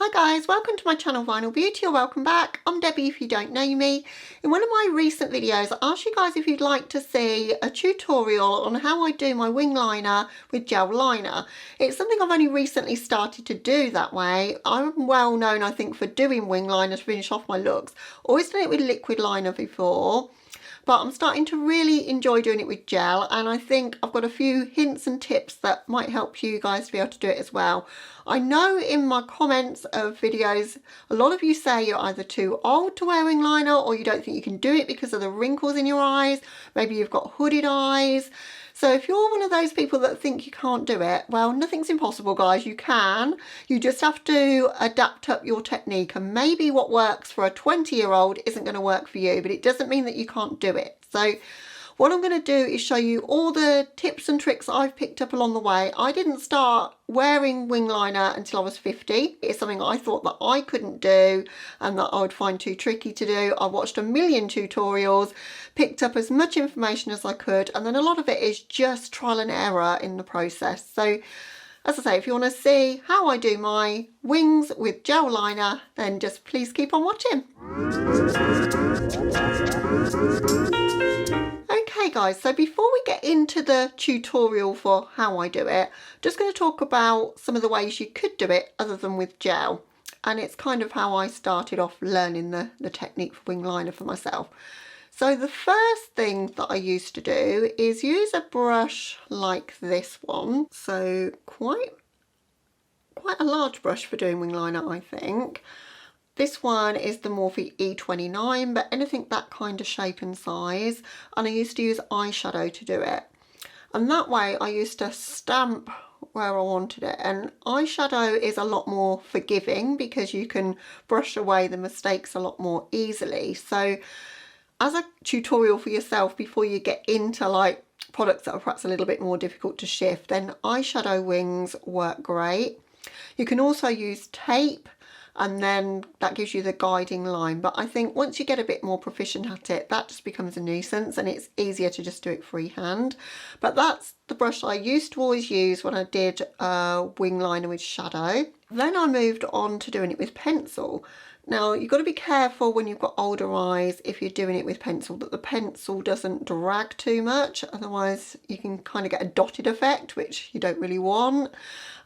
Hi guys, welcome to my channel Vinyl Beauty, or welcome back. I'm Debbie if you don't know me. In one of my recent videos I asked you guys if you'd like to see a tutorial on how I do my wing liner with gel liner. It's something I've only recently started to do that way. I'm well known, I think, for doing wing liner to finish off my looks. Always done it with liquid liner before, but I'm starting to really enjoy doing it with gel, and I think I've got a few hints and tips that might help you guys to be able to do it as well. I know in my comments of videos a lot of you say you're either too old to wear wing liner, or you don't think you can do it because of the wrinkles in your eyes. Maybe you've got hooded eyes. So if you're one of those people that think you can't do it, well, nothing's impossible, guys. You can. You just have to adapt up your technique, and maybe what works for a 20-year-old isn't going to work for you, but it doesn't mean that you can't do it. So what I'm going to do is show you all the tips and tricks I've picked up along the way. I didn't start wearing wing liner until I was 50. It's something I thought that I couldn't do and that I would find too tricky to do. I watched a million tutorials, picked up as much information as I could, and then a lot of it is just trial and error in the process. So as I say, if you want to see how I do my wings with gel liner, then just please keep on watching. Okay guys, so before we get into the tutorial for how I do it, I'm just going to talk about some of the ways you could do it other than with gel. And it's kind of how I started off learning the technique for wing liner for myself. So the first thing that I used to do is use a brush like this one. So quite a large brush for doing wing liner, I think. This one is the Morphe E29, but anything that kind of shape and size. And I used to use eyeshadow to do it. And that way I used to stamp where I wanted it. And eyeshadow is a lot more forgiving because you can brush away the mistakes a lot more easily. So as a tutorial for yourself, before you get into like products that are perhaps a little bit more difficult to shift, then eyeshadow wings work great. You can also use tape, and then that gives you the guiding line. But I think once you get a bit more proficient at it, that just becomes a nuisance and it's easier to just do it freehand. But that's the brush I used to always use when I did wing liner with shadow. Then I moved on to doing it with pencil. Now you've got to be careful when you've got older eyes, if you're doing it with pencil, that the pencil doesn't drag too much, otherwise you can kind of get a dotted effect, which you don't really want.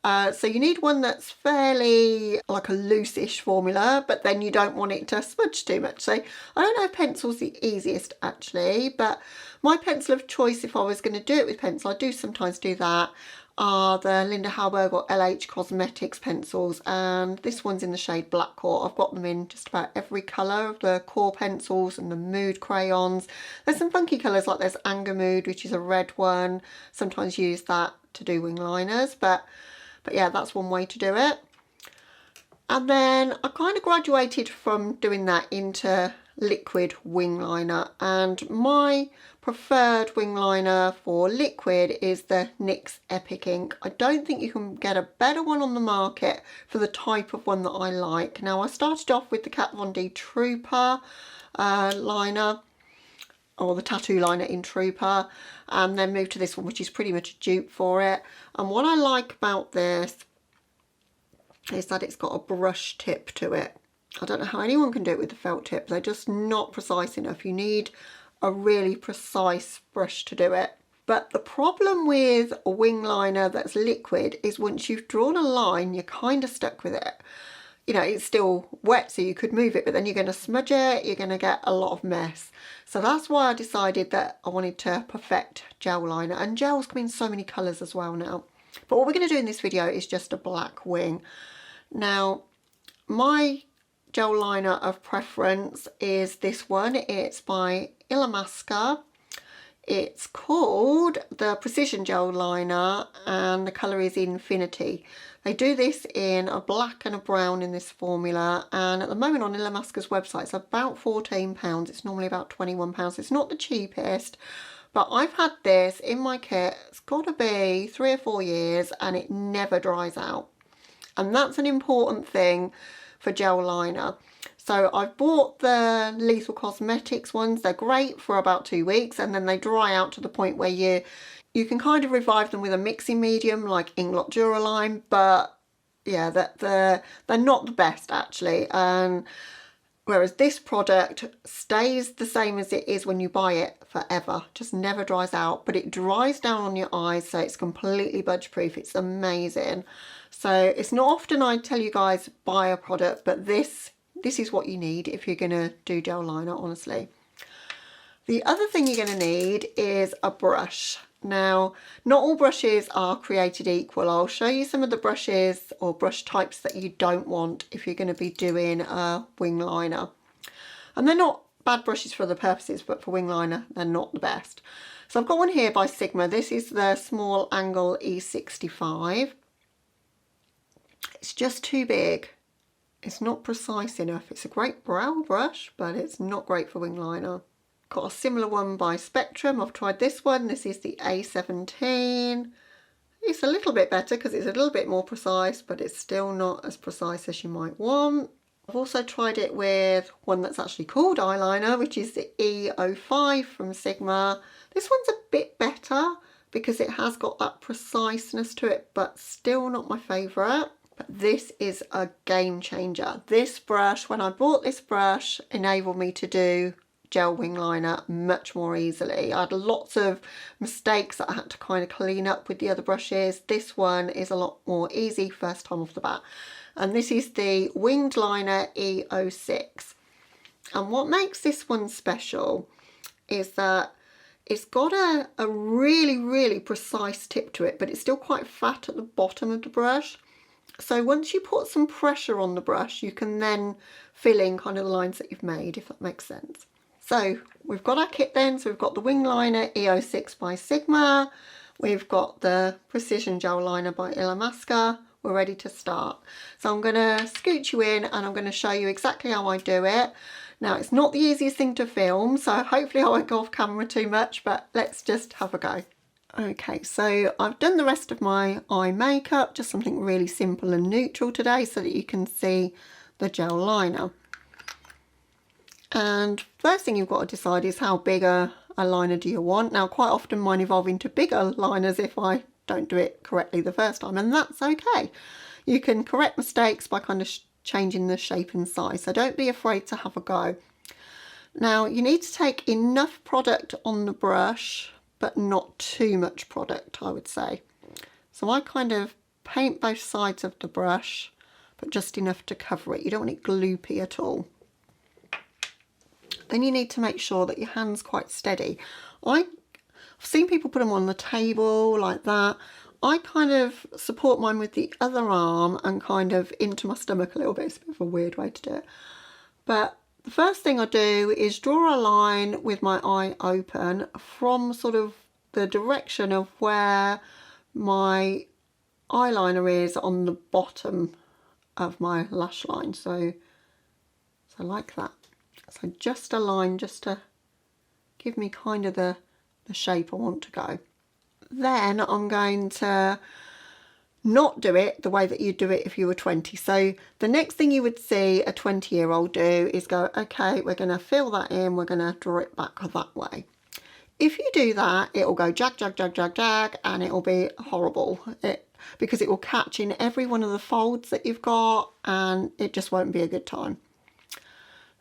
So you need one that's fairly like a loose-ish formula, but then you don't want it to smudge too much. So I don't know if pencil's the easiest actually, but my pencil of choice, if I was going to do it with pencil, I do sometimes do that, are the Linda Hallberg or LH Cosmetics pencils, and this one's in the shade Black Core. I've got them in just about every colour of the core pencils and the mood crayons. There's some funky colours, like there's Anger Mood, which is a red one. Sometimes use that to do wing liners, but yeah, that's one way to do it. And then I kind of graduated from doing that into liquid wing liner, and my preferred wing liner for liquid is the NYX Epic Ink. I don't think you can get a better one on the market for the type of one that I like. Now I started off with the Kat Von D Trooper liner, or the tattoo liner in Trooper, and then moved to this one, which is pretty much a dupe for it. And what I like about this is that it's got a brush tip to it. I don't know how anyone can do it with the felt tip. They're just not precise enough. You need a really precise brush to do it. But the problem with a wing liner that's liquid is once you've drawn a line, you're kind of stuck with it. You know, it's still wet, so you could move it, but then you're going to smudge it, you're going to get a lot of mess. So that's why I decided that I wanted to perfect gel liner, and gels come in so many colours as well now. But what we're going to do in this video is just a black wing. Now, my gel liner of preference is this one. It's by Illamasqua. It's called the Precision Gel Liner, and the colour is Infinity. They do this in a black and a brown in this formula, and at the moment on Illamasqua's website it's about £14. It's normally about £21. It's not the cheapest, but I've had this in my kit, it's got to be 3 or 4 years, and it never dries out. And that's an important thing for gel liner. So I've bought the Lethal Cosmetics ones. They're great for about 2 weeks, and then they dry out to the point where you can kind of revive them with a mixing medium like Inglot Duraline, but yeah, that they're not the best actually. And whereas this product stays the same as it is when you buy it forever, just never dries out, but it dries down on your eyes, so it's completely budge proof. It's amazing. So it's not often I tell you guys buy a product, but this is what you need if you're gonna do gel liner, honestly. The other thing you're going to need is a brush. Now, not all brushes are created equal. I'll show you some of the brushes or brush types that you don't want if you're going to be doing a wing liner. And they're not bad brushes for other purposes, but for wing liner, they're not the best. So I've got one here by Sigma. This is the small angle E65. It's just too big. It's not precise enough. It's a great brow brush, but it's not great for wing liner. Got a similar one by Spectrum. I've tried this one. This is the A17. It's a little bit better because it's a little bit more precise, but it's still not as precise as you might want. I've also tried it with one that's actually called eyeliner, which is the E05 from Sigma. This one's a bit better because it has got that preciseness to it, but still not my favourite. But this is a game changer. This brush, when I bought this brush, enabled me to do gel wing liner much more easily. I had lots of mistakes that I had to kind of clean up with the other brushes. This one is a lot more easy first time off the bat. And this is the Winged Liner E06. And what makes this one special is that it's got a really, really precise tip to it, but it's still quite fat at the bottom of the brush. So once you put some pressure on the brush, you can then fill in kind of the lines that you've made, if that makes sense. So we've got our kit then. So we've got the Wing Liner E06 by Sigma. We've got the Precision Gel Liner by Illamasqua. We're ready to start. So I'm going to scoot you in and I'm going to show you exactly how I do it. Now, it's not the easiest thing to film, so hopefully I won't go off camera too much, but let's just have a go. Okay, so I've done the rest of my eye makeup, just something really simple and neutral today so that you can see the gel liner. And first thing you've got to decide is how big a liner do you want. Now, quite often mine evolve into bigger liners if I don't do it correctly the first time, and that's okay. You can correct mistakes by kind of changing the shape and size, so don't be afraid to have a go. Now, you need to take enough product on the brush, but not too much product, I would say. So I kind of paint both sides of the brush, but just enough to cover it. You don't want it gloopy at all. Then you need to make sure that your hand's quite steady. I've seen people put them on the table like that. I kind of support mine with the other arm and kind of into my stomach a little bit. It's a bit of a weird way to do it. But the first thing I do is draw a line with my eye open from sort of the direction of where my eyeliner is on the bottom of my lash line. So like that. So just a line just to give me kind of the shape I want to go. Then I'm going to not do it the way that you do it if you were 20. So the next thing you would see a 20-year-old do is go, okay, we're going to fill that in, we're going to draw it back that way. If you do that, it will go jag, jag, jag, jag, jag, and it will be horrible. Because it will catch in every one of the folds that you've got, and it just won't be a good time.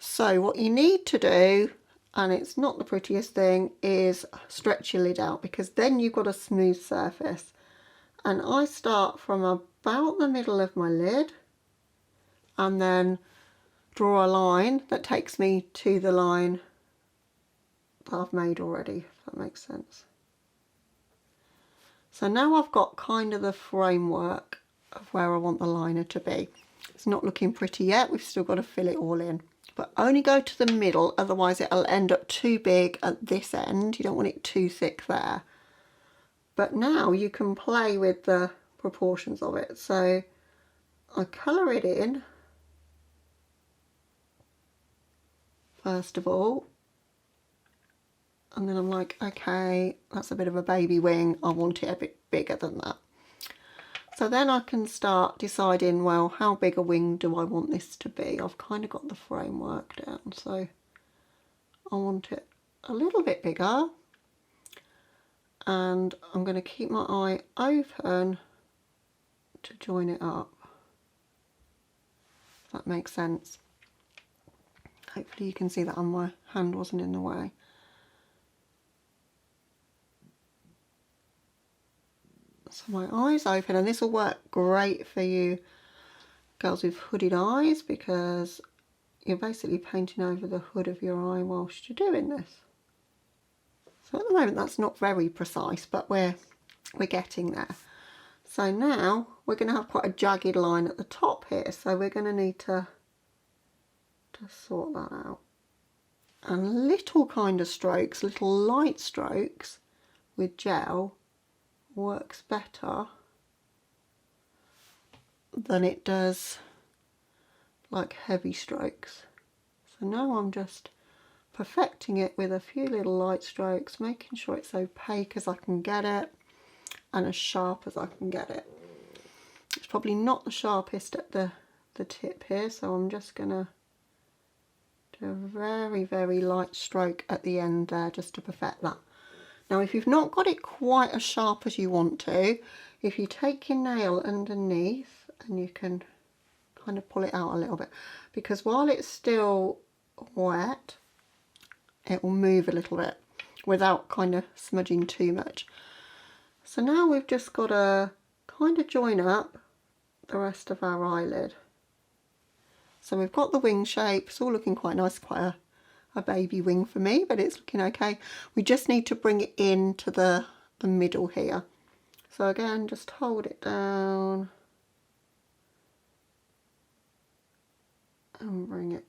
So what you need to do, and it's not the prettiest thing, is stretch your lid out, because then you've got a smooth surface. And I start from about the middle of my lid and then draw a line that takes me to the line that I've made already, if that makes sense. So now I've got kind of the framework of where I want the liner to be. It's not looking pretty yet, we've still got to fill it all in. But only go to the middle, otherwise it'll end up too big at this end. You don't want it too thick there. But now you can play with the proportions of it. So I colour it in, first of all. And then I'm like, okay, that's a bit of a baby wing. I want it a bit bigger than that. So then I can start deciding, well, how big a wing do I want this to be? I've kind of got the framework down, so I want it a little bit bigger. And I'm going to keep my eye open to join it up. if that makes sense. Hopefully you can see that my hand wasn't in the way. So my eyes open, and this will work great for you girls with hooded eyes, because you're basically painting over the hood of your eye whilst you're doing this. So at the moment that's not very precise, but we're getting there. So now we're going to have quite a jagged line at the top here, so we're going to need to sort that out. And little kind of strokes, little light strokes with gel works better than it does like heavy strokes. So now I'm just perfecting it with a few little light strokes, making sure it's opaque as I can get it and as sharp as I can get it. It's probably not the sharpest at the tip here, so I'm just gonna do a very, very light stroke at the end there just to perfect that. Now if you've not got it quite as sharp as you want to, if you take your nail underneath and you can kind of pull it out a little bit, because while it's still wet it will move a little bit without kind of smudging too much. So now we've just got to kind of join up the rest of our eyelid. So we've got the wing shape, it's all looking quite nice, quite a baby wing for me, but it's looking okay. We just need to bring it into the middle here. So again, just hold it down and bring it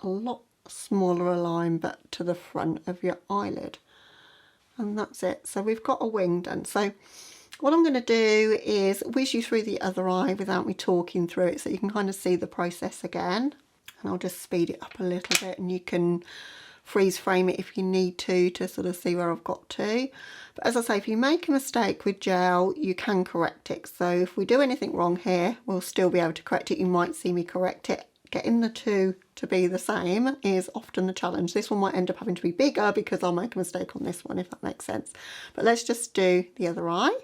a lot smaller a line, but to the front of your eyelid. And that's it. So we've got a wing done. So what I'm going to do is whiz you through the other eye without me talking through it, so you can kind of see the process again. And I'll just speed it up a little bit, and you can freeze frame it if you need to sort of see where I've got to. But as I say, if you make a mistake with gel, you can correct it. So if we do anything wrong here, we'll still be able to correct it. You might see me correct it. Getting the two to be the same is often the challenge. This one might end up having to be bigger because I'll make a mistake on this one, if that makes sense. But let's just do the other eye.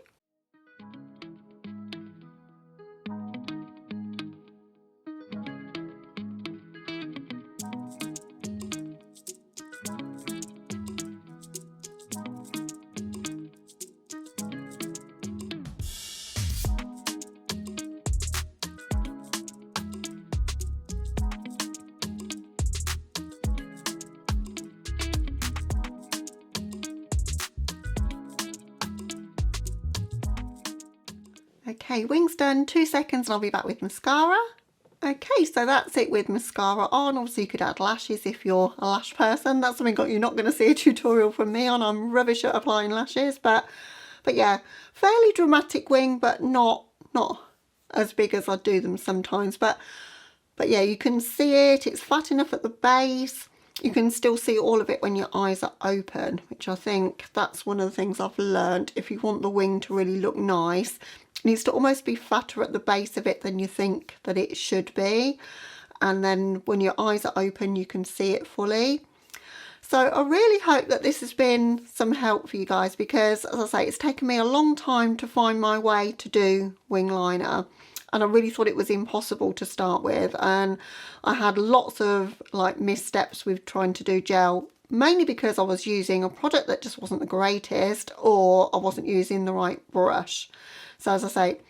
Okay, wings done, 2 seconds and I'll be back with mascara. Okay, so that's it with mascara on. Obviously you could add lashes if you're a lash person. That's something you're not going to see a tutorial from me on. I'm rubbish at applying lashes, but yeah, fairly dramatic wing, but not as big as I do them sometimes. But yeah, you can see it. It's flat enough at the base. You can still see all of it when your eyes are open, which I think that's one of the things I've learned. If you want the wing to really look nice, it needs to almost be fatter at the base of it than you think that it should be. And then when your eyes are open, you can see it fully. So I really hope that this has been some help for you guys, because as I say, it's taken me a long time to find my way to do wing liner. And I really thought it was impossible to start with. And I had lots of like missteps with trying to do gel, mainly because I was using a product that just wasn't the greatest, or I wasn't using the right brush. So as I say,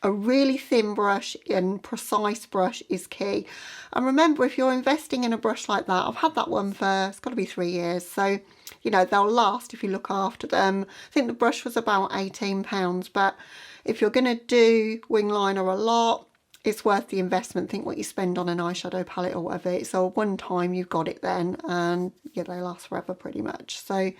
a really thin brush and precise brush is key. And remember, if you're investing in a brush like that, I've had that one for, it's got to be 3 years. So, you know, they'll last if you look after them. I think the brush was about £18, but if you're going to do wing liner a lot, it's worth the investment. Think what you spend on an eyeshadow palette or whatever. So one time you've got it then, and yeah, they last forever pretty much. So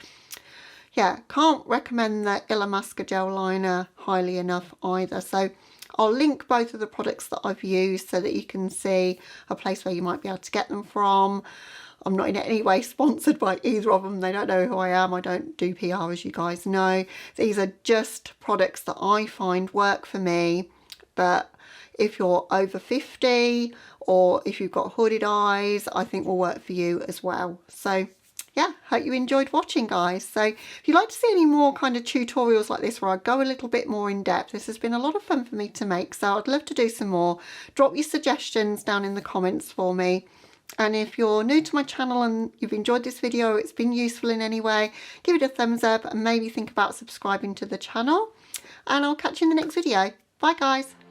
yeah, can't recommend the Illamasqua Gel Liner highly enough either. So I'll link both of the products that I've used so that you can see a place where you might be able to get them from. I'm not in any way sponsored by either of them. They don't know who I am. I don't do PR, as you guys know. These are just products that I find work for me, that if you're over 50 or if you've got hooded eyes, I think will work for you as well. So yeah, hope you enjoyed watching, guys. So if you'd like to see any more kind of tutorials like this where I go a little bit more in depth, this has been a lot of fun for me to make, so I'd love to do some more. Drop your suggestions down in the comments for me. And if you're new to my channel and you've enjoyed this video, it's been useful in any way, give it a thumbs up and maybe think about subscribing to the channel. And I'll catch you in the next video. Bye, guys.